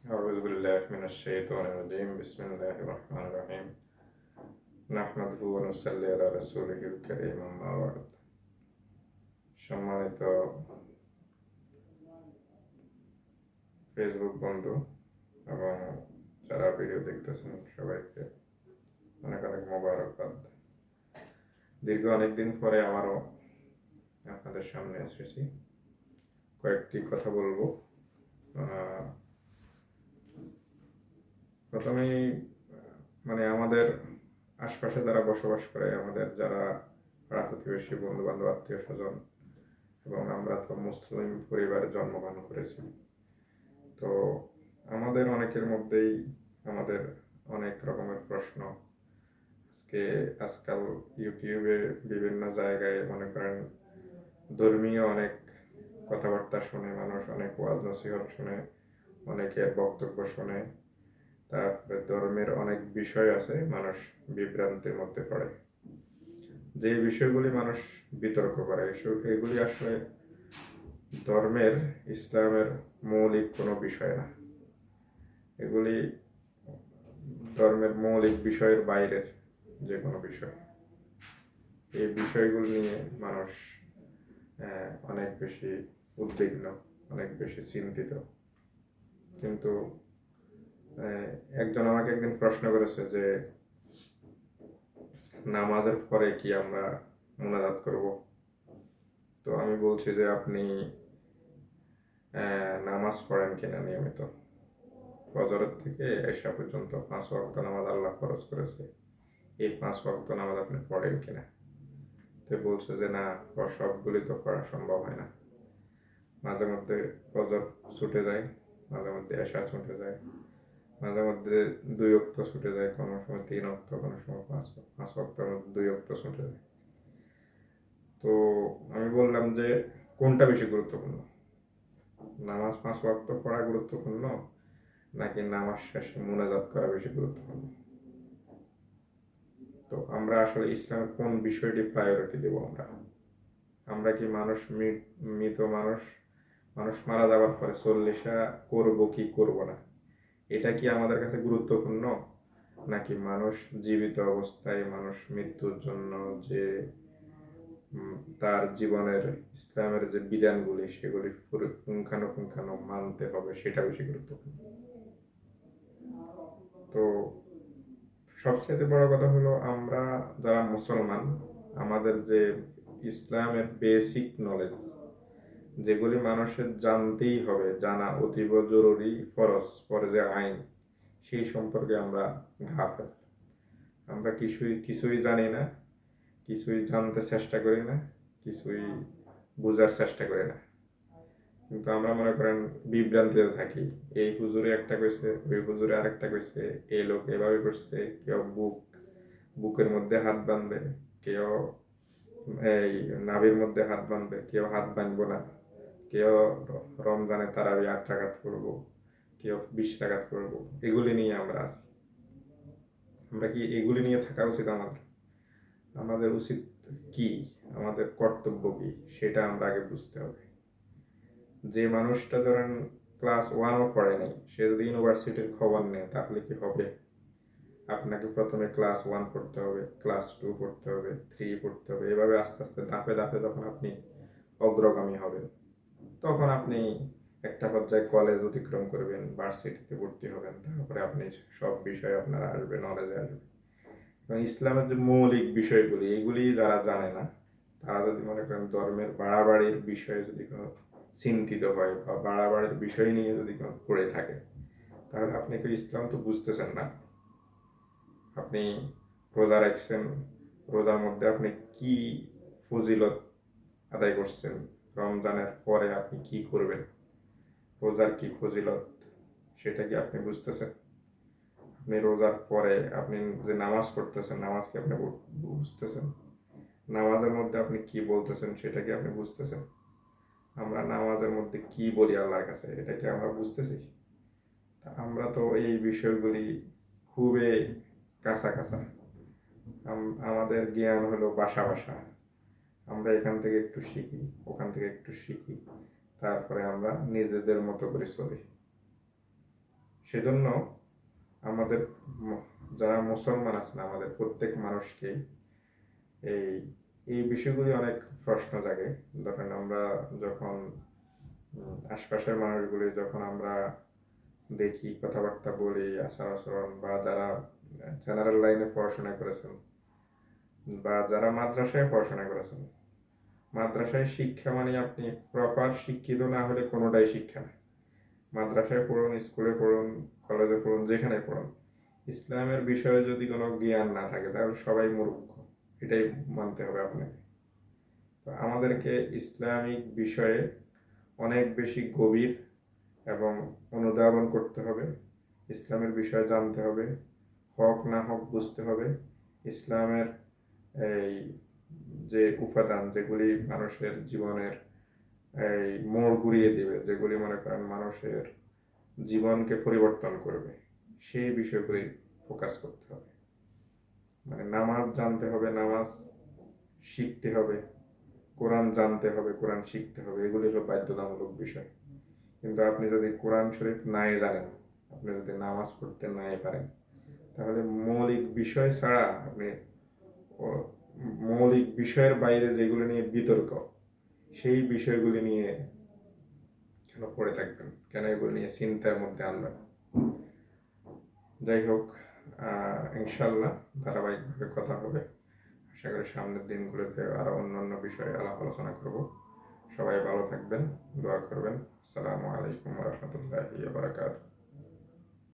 أعوذ بالله من الشيطان الرجيم بسم الله الرحمن الرحيم نحمده ونصلي على رسوله الكريم أما بعد সম্মানিত ফেসবুক বন্ধু এবং যারা ভিডিও দেখতেছেন সবাইকে অনেক অনেক মোবারকবাদ। দীর্ঘ অনেকদিন পরে আমারও আপনাদের সামনে এসেছি, কয়েকটি কথা বলবো। প্রথমেই আমাদের আশপাশে যারা বসবাস করে, আমাদের যারা পাড়া প্রতিবেশী, বন্ধু বান্ধব, আত্মীয় স্বজন, এবং আমরা তো মুসলিম পরিবারে জন্মগ্রহণ করেছি, তো আমাদের অনেকের মধ্যেই আমাদের অনেক রকমের প্রশ্ন। আজকাল ইউটিউবে বিভিন্ন জায়গায় মনে করেন ধর্মীয় অনেক কথাবার্তা শুনে মানুষ, অনেক ওয়াজ নসিহত শুনে, অনেকের বক্তব্য শুনে, তারপরে ধর্মের অনেক বিষয় আছে, মানুষ বিভ্রান্তির মধ্যে পড়ে। যে বিষয়গুলি মানুষ বিতর্ক করে, এগুলি আসলে ধর্মের, ইসলামের মৌলিক কোনো বিষয় না। এগুলি ধর্মের মৌলিক বিষয়ের বাইরের যে কোনো বিষয়। এই বিষয়গুলি নিয়ে মানুষ অনেক বেশি উদ্বিগ্ন, অনেক বেশি চিন্তিত। কিন্তু একজন আমাকে একদিন প্রশ্ন করেছে যে নামাজের পরে কি আমরা মুনাজাত করব? তো আমি বলছি যে আপনি নামাজ পড়েন কিনা নিয়মিত? ফজরের থেকে এশা পর্যন্ত 5 ওয়াক্ত নামাজ আল্লাহ ফরজ করেছে, এই 5 ওয়াক্ত নামাজ আপনি পড়েন কিনা? তো বলছে যে না, সবগুলি তো পড়া সম্ভব হয় না। মাঝে মধ্যে ফজর ছুটে যায়, মাঝে মধ্যে এশা ছুটে যায়, মাঝে মধ্যে 2 ওয়াক্ত ছুটে যায়, কোনো সময় 3 ওয়াক্ত, কোনো সময় 5 ওয়াক্তের মধ্যে 2 ওয়াক্ত ছুটে যায়। তো আমি বললাম যে কোনটা বেশি গুরুত্বপূর্ণ, নামাজ 5 ওয়াক্ত পড়া গুরুত্বপূর্ণ নাকি নামাজ শেষে মুনাজাত করা বেশি গুরুত্বপূর্ণ? তো আমরা আসলে ইসলামের কোন বিষয়টি প্রায়োরিটি দেব? আমরা কি মৃত মানুষ মারা যাওয়ার পরে 40 করব কি করব না, এটা কি আমাদের কাছে গুরুত্বপূর্ণ? নাকি মানুষ জীবিত অবস্থায়, মানুষ মৃত্যুর জন্য যে তার জীবনের ইসলামের যে বিধানগুলি সেগুলি পুঙ্খানুপুঙ্খানু মানতে হবে, সেটা বেশি গুরুত্বপূর্ণ? তো সবচেয়ে বড় কথা হলো, আমরা যারা মুসলমান, আমাদের যে ইসলামের বেসিক নলেজ, যেগুলি মানুষের জানতেই হবে, জানা অতীব জরুরি, ফরজে আইন, সেই সম্পর্কে আমরা গাফেল। আমরা কিছুই জানি না, কিছুই জানতে চেষ্টা করি না, কিছুই বোঝার চেষ্টা করি না। কিন্তু আমরা মনে করেন বিভ্রান্তিতে থাকি। এই হুজুরে একটা কইছে, ওই হুজুরে আরেকটা কইছে, এই লোক এভাবে করছে, কেউ বুকের মধ্যে হাত বাঁধবে, কেউ এই নাভির মধ্যে হাত বাঁধবে, কেউ হাত বাঁধবো না, কেউ রমজানে তারাবি 8 রাকাত করবো, কেউ 20 রাকাত করবো। এগুলি নিয়ে আমরা আছি। আমরা কি এগুলি নিয়ে থাকা উচিত? আমাদের উচিত কি, আমাদের কর্তব্য কি, সেটা আমরা আগে বুঝতে হবে। যে মানুষটা ধরেন ক্লাস 1ও পড়ে নাই, সে যদি ইউনিভার্সিটির খবর নেয়, তাহলে কি হবে? আপনাকে প্রথমে ক্লাস 1 পড়তে হবে, ক্লাস 2 পড়তে হবে, 3 পড়তে হবে, এভাবে আস্তে আস্তে ধাপে ধাপে যখন আপনি অগ্রগামী হবেন, তখন আপনি একটা পর্যায়ে কলেজ অতিক্রম করবেন, ভার্সিটিতে ভর্তি হবেন, তারপরে আপনি সব বিষয়ে আপনার আসবে, নলেজে আসবে। এবং ইসলামের যে মৌলিক বিষয়গুলি, এগুলি যারা জানে না, তারা যদি মনে করেন ধর্মের বাড়াবাড়ির বিষয়ে যদি কোনো চিন্তিত হয় বা বাড়াবাড়ির বিষয় নিয়ে যদি কোনো পড়ে থাকে, তাহলে আপনি কি ইসলাম তো বুঝতেছেন না। আপনি রোজা রাখছেন, রোজার মধ্যে আপনি কি ফজিলত আদায় করছেন, রমজানের পরে আপনি কি করবেন, রোজার কি ফজিলত, সেটা কি আপনি বুঝতেছেন? আপনি রোজার পরে আপনি যে নামাজ পড়তেছেন, নামাজ কি আপনি বুঝতেছেন? নামাজের মধ্যে আপনি কি বলতেছেন, সেটা কি আপনি বুঝতেছেন? আমরা নামাজের মধ্যে কি বলি আল্লাহর কাছে, এটা কি আমরা বুঝতেছি? আমরা তো এই বিষয়গুলি খুবই কাঁচা কাঁচা, আমাদের জ্ঞান হলো বাসা বাসা। আমরা এখান থেকে একটু শিখি, ওখান থেকে একটু শিখি, তারপরে আমরা নিজেদের মতো করে চলি। সেজন্য আমাদের যারা মুসলমান আছেন আমাদের প্রত্যেক মানুষকেই এই এই বিষয়গুলি অনেক প্রশ্ন জাগে। ধরেন আমরা যখন আশপাশের মানুষগুলি যখন আমরা দেখি, কথাবার্তা বলি, আচার আচরণ, বা যারা জেনারেল লাইনে পড়াশোনা করেছেন বা যারা মাদ্রাসায় পড়াশোনা করেছেন, মাদ্রাসায় শিক্ষা মানে আপনি প্রপার শিক্ষিত না হলে কোনোটাই শিক্ষা না। মাদ্রাসায় পড়ুন, স্কুলে পড়ুন, কলেজে পড়ুন, যেখানে পড়ুন, ইসলামের বিষয়ে যদি কোনো জ্ঞান না থাকে তাহলে সবাই মূর্খ, এটাই মানতে হবে আপনাকে। তো আমাদেরকে ইসলামিক বিষয়ে অনেক বেশি গভীর এবং অনুধাবন করতে হবে, ইসলামের বিষয়ে জানতে হবে, হক না হক বুঝতে হবে, ইসলামের এই যে উপাদান যেগুলি মানুষের জীবনের এই মোড় ঘুরিয়ে দেবে, যেগুলি মনে করেন মানুষের জীবনকে পরিবর্তন করবে, সেই বিষয়গুলি ফোকাস করতে হবে। মানে নামাজ জানতে হবে, নামাজ শিখতে হবে, কোরআন জানতে হবে, কোরআন শিখতে হবে, এগুলি হলো বাধ্যতামূলক বিষয়। কিন্তু আপনি যদি কোরআন শরীফ নাই জানেন, আপনি যদি নামাজ পড়তে নাই পারেন, তাহলে মৌলিক বিষয় ছাড়া আপনি মৌলিক বিষয়ের বাইরে যেগুলো নিয়ে বিতর্ক, সেই বিষয়গুলি নিয়ে কেন পড়ে থাকবেন, কেন এগুলো নিয়ে চিন্তার মধ্যে আনবেন? যাই হোক, ইনশাল্লাহ ধারাবাহিকভাবে কথা হবে। আশা করি সামনের দিনগুলোতে আরও অন্য বিষয়ে আলাপ আলোচনা করব। সবাই ভালো থাকবেন, দোয়া করবেন। আসসালামু আলাইকুম ওয়া রাহমাতুল্লাহি ওয়া বারাকাতুহু।